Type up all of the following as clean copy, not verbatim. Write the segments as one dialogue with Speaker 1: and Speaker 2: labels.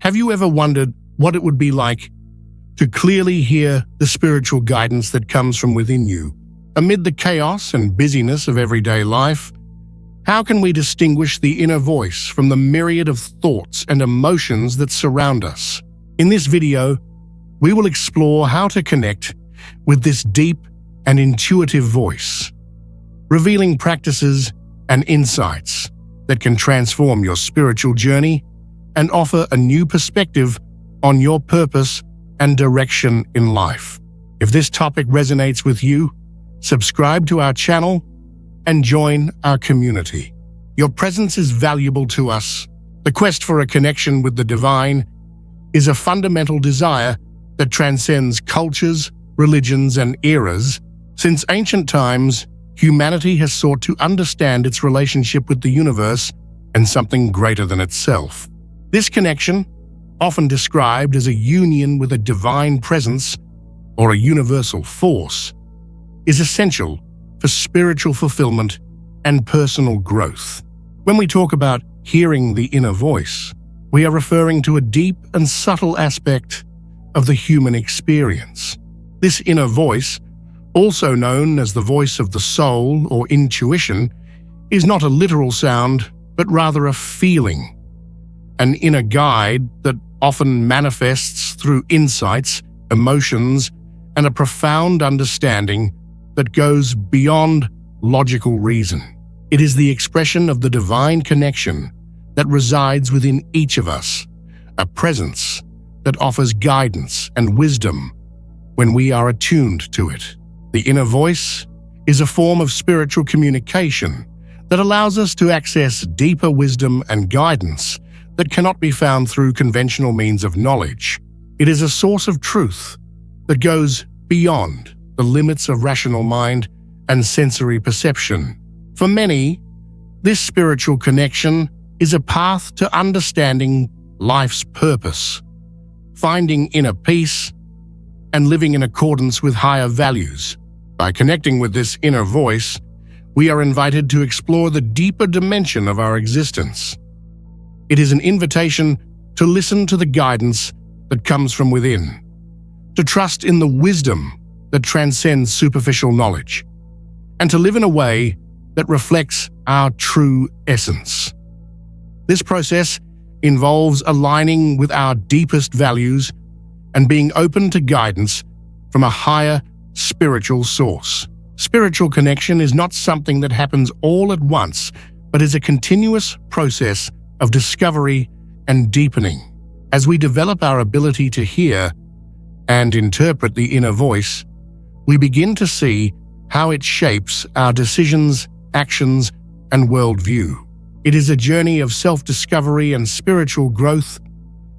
Speaker 1: Have you ever wondered what it would be like to clearly hear the spiritual guidance that comes from within you? Amid the chaos and busyness of everyday life, how can we distinguish the inner voice from the myriad of thoughts and emotions that surround us? In this video, we will explore how to connect with this deep and intuitive voice, revealing practices and insights that can transform your spiritual journey and offer a new perspective on your purpose and direction in life. If this topic resonates with you, subscribe to our channel and join our community. Your presence is valuable to us. The quest for a connection with the divine is a fundamental desire that transcends cultures, religions, and eras. Since ancient times, humanity has sought to understand its relationship with the universe and something greater than itself. This connection, often described as a union with a divine presence or a universal force, is essential for spiritual fulfillment and personal growth. When we talk about hearing the inner voice, we are referring to a deep and subtle aspect of the human experience. This inner voice, also known as the voice of the soul or intuition, is not a literal sound, but rather a feeling, an inner guide that often manifests through insights, emotions, and a profound understanding that goes beyond logical reason. It is the expression of the divine connection that resides within each of us, a presence that offers guidance and wisdom when we are attuned to it. The inner voice is a form of spiritual communication that allows us to access deeper wisdom and guidance that cannot be found through conventional means of knowledge. It is a source of truth that goes beyond the limits of rational mind and sensory perception. For many, this spiritual connection is a path to understanding life's purpose, finding inner peace, and living in accordance with higher values. By connecting with this inner voice, we are invited to explore the deeper dimension of our existence. It is an invitation to listen to the guidance that comes from within, to trust in the wisdom that transcends superficial knowledge, and to live in a way that reflects our true essence. This process involves aligning with our deepest values and being open to guidance from a higher spiritual source. Spiritual connection is not something that happens all at once, but is a continuous process of discovery and deepening. As we develop our ability to hear and interpret the inner voice, we begin to see how it shapes our decisions, actions, and worldview. It is a journey of self-discovery and spiritual growth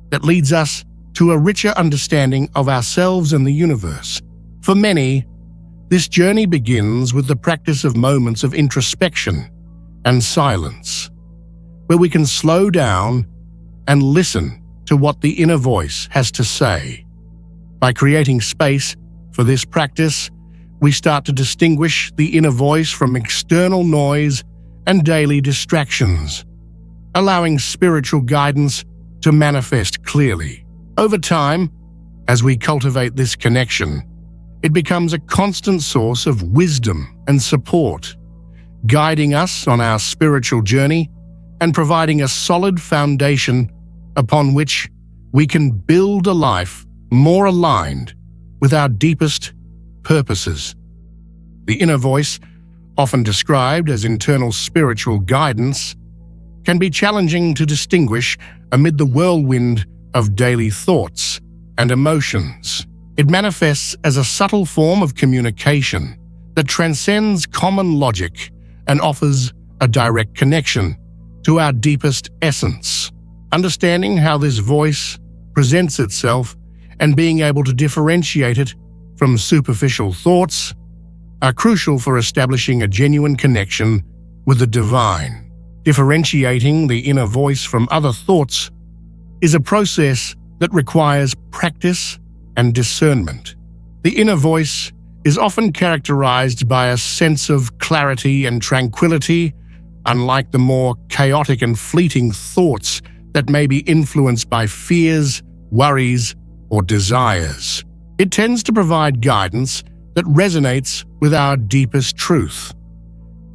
Speaker 1: that leads us to a richer understanding of ourselves and the universe. For many, this journey begins with the practice of moments of introspection and silence, where we can slow down and listen to what the inner voice has to say. By creating space for this practice, we start to distinguish the inner voice from external noise and daily distractions, allowing spiritual guidance to manifest clearly. Over time, as we cultivate this connection, it becomes a constant source of wisdom and support, guiding us on our spiritual journey and providing a solid foundation upon which we can build a life more aligned with our deepest purposes. The inner voice, often described as internal spiritual guidance, can be challenging to distinguish amid the whirlwind of daily thoughts and emotions. It manifests as a subtle form of communication that transcends common logic and offers a direct connection to our deepest essence. Understanding how this voice presents itself and being able to differentiate it from superficial thoughts are crucial for establishing a genuine connection with the divine. Differentiating the inner voice from other thoughts is a process that requires practice and discernment. The inner voice is often characterized by a sense of clarity and tranquility, unlike the more chaotic and fleeting thoughts that may be influenced by fears, worries, or desires. It tends to provide guidance that resonates with our deepest truth,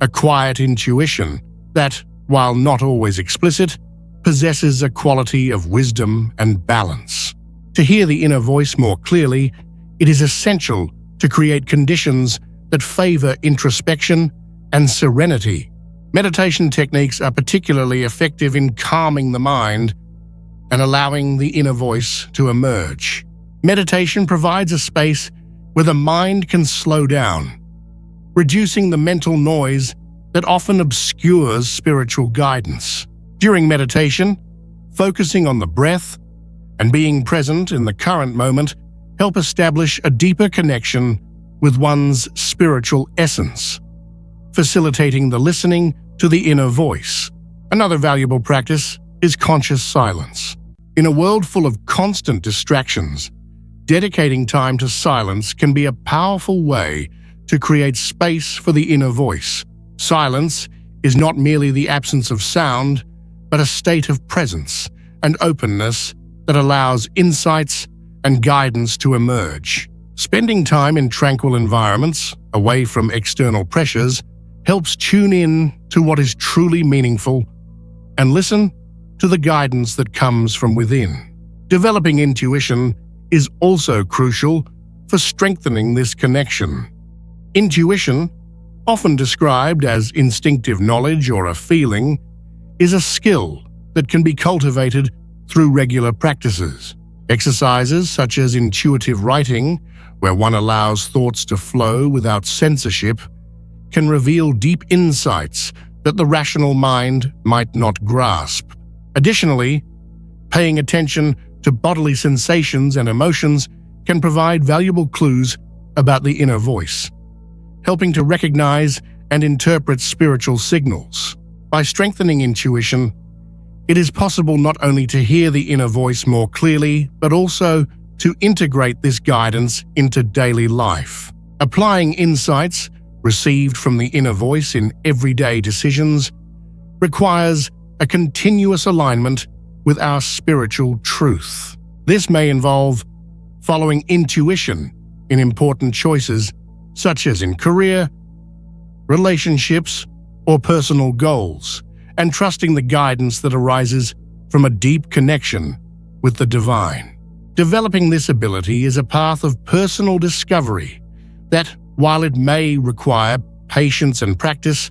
Speaker 1: a quiet intuition that, while not always explicit, possesses a quality of wisdom and balance. To hear the inner voice more clearly, it is essential to create conditions that favor introspection and serenity. Meditation techniques are particularly effective in calming the mind and allowing the inner voice to emerge. Meditation provides a space where the mind can slow down, reducing the mental noise that often obscures spiritual guidance. During meditation, focusing on the breath and being present in the current moment help establish a deeper connection with one's spiritual essence, facilitating the listening to the inner voice. Another valuable practice is conscious silence. In a world full of constant distractions, dedicating time to silence can be a powerful way to create space for the inner voice. Silence is not merely the absence of sound, but a state of presence and openness that allows insights and guidance to emerge. Spending time in tranquil environments, away from external pressures, helps tune in to what is truly meaningful and listen to the guidance that comes from within. Developing intuition is also crucial for strengthening this connection. Intuition, often described as instinctive knowledge or a feeling, is a skill that can be cultivated through regular practices. Exercises such as intuitive writing, where one allows thoughts to flow without censorship, can reveal deep insights that the rational mind might not grasp. Additionally, paying attention to bodily sensations and emotions can provide valuable clues about the inner voice, helping to recognize and interpret spiritual signals. By strengthening intuition, it is possible not only to hear the inner voice more clearly, but also to integrate this guidance into daily life. Applying insights received from the inner voice in everyday decisions requires a continuous alignment with our spiritual truth. This may involve following intuition in important choices, such as in career, relationships, or personal goals, and trusting the guidance that arises from a deep connection with the divine. Developing this ability is a path of personal discovery that, while it may require patience and practice,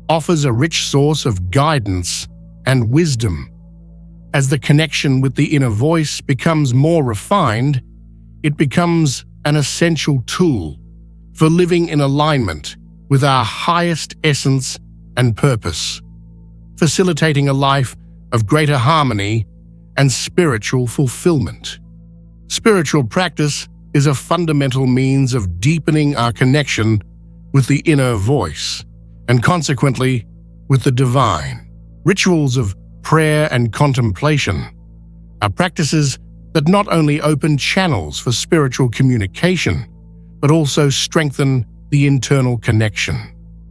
Speaker 1: offers a rich source of guidance and wisdom. As the connection with the inner voice becomes more refined, it becomes an essential tool for living in alignment with our highest essence and purpose, facilitating a life of greater harmony and spiritual fulfillment. Spiritual practice is a fundamental means of deepening our connection with the inner voice, and consequently with the divine. Rituals of prayer and contemplation are practices that not only open channels for spiritual communication, but also strengthen the internal connection.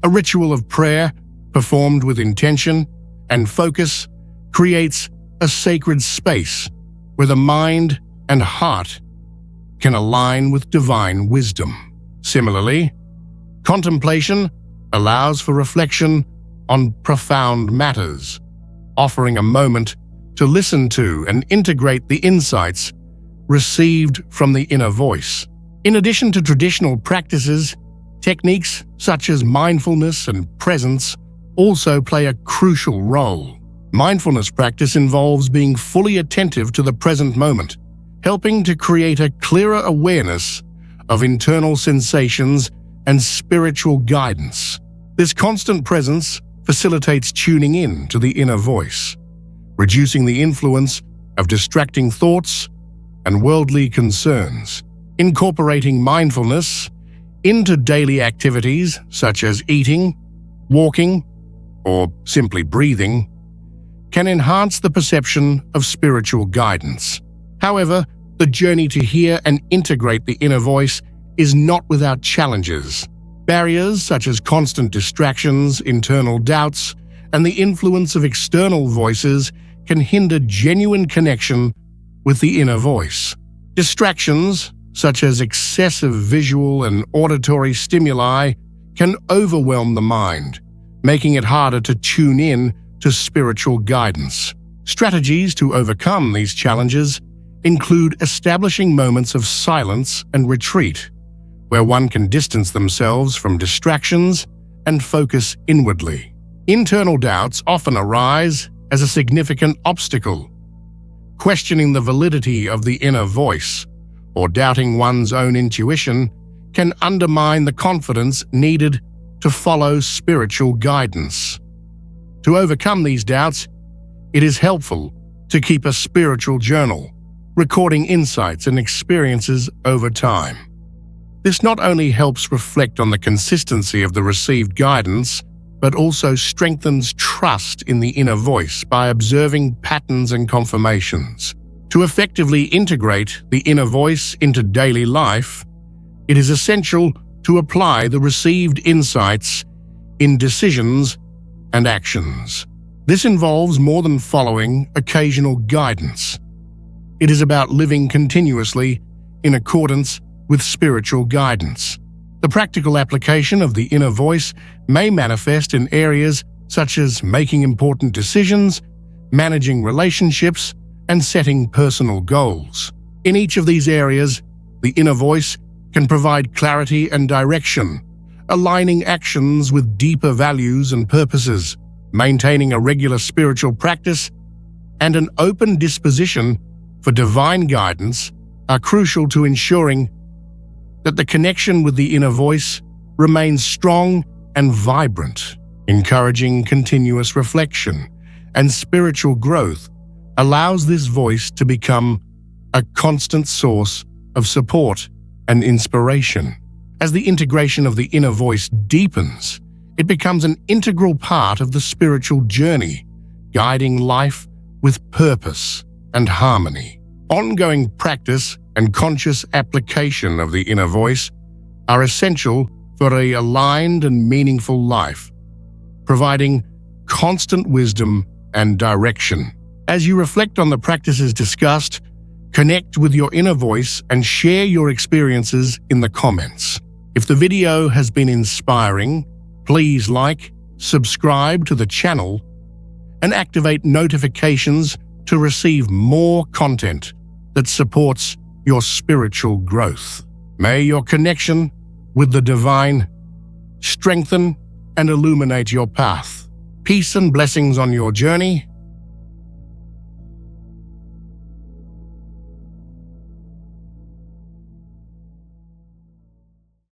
Speaker 1: A ritual of prayer, performed with intention and focus, creates a sacred space where the mind and heart can align with divine wisdom. Similarly, contemplation allows for reflection on profound matters, offering a moment to listen to and integrate the insights received from the inner voice. In addition to traditional practices, techniques such as mindfulness and presence also play a crucial role. Mindfulness practice involves being fully attentive to the present moment, helping to create a clearer awareness of internal sensations and spiritual guidance. This constant presence facilitates tuning in to the inner voice, reducing the influence of distracting thoughts and worldly concerns. Incorporating mindfulness into daily activities such as eating, walking, or simply breathing can enhance the perception of spiritual guidance. However, the journey to hear and integrate the inner voice is not without challenges. Barriers such as constant distractions, internal doubts, and the influence of external voices can hinder genuine connection with the inner voice. Distractions, such as excessive visual and auditory stimuli, can overwhelm the mind, making it harder to tune in to spiritual guidance. Strategies to overcome these challenges include establishing moments of silence and retreat, where one can distance themselves from distractions and focus inwardly. Internal doubts often arise as a significant obstacle. Questioning the validity of the inner voice or doubting one's own intuition can undermine the confidence needed to follow spiritual guidance. To overcome these doubts, it is helpful to keep a spiritual journal, recording insights and experiences over time. This not only helps reflect on the consistency of the received guidance, but also strengthens trust in the inner voice by observing patterns and confirmations. To effectively integrate the inner voice into daily life, it is essential to apply the received insights in decisions and actions. This involves more than following occasional guidance. It is about living continuously in accordance with spiritual guidance. The practical application of the inner voice may manifest in areas such as making important decisions, managing relationships, and setting personal goals. In each of these areas, the inner voice can provide clarity and direction, aligning actions with deeper values and purposes. Maintaining a regular spiritual practice and an open disposition for divine guidance are crucial to ensuring that the connection with the inner voice remains strong and vibrant. Encouraging continuous reflection and spiritual growth allows this voice to become a constant source of support and inspiration. As the integration of the inner voice deepens, it becomes an integral part of the spiritual journey, guiding life with purpose and harmony. Ongoing practice and conscious application of the inner voice are essential for an aligned and meaningful life, providing constant wisdom and direction. As you reflect on the practices discussed, connect with your inner voice and share your experiences in the comments. If the video has been inspiring, please like, subscribe to the channel, and activate notifications to receive more content that supports your spiritual growth. May your connection with the divine strengthen and illuminate your path. Peace and blessings on your journey.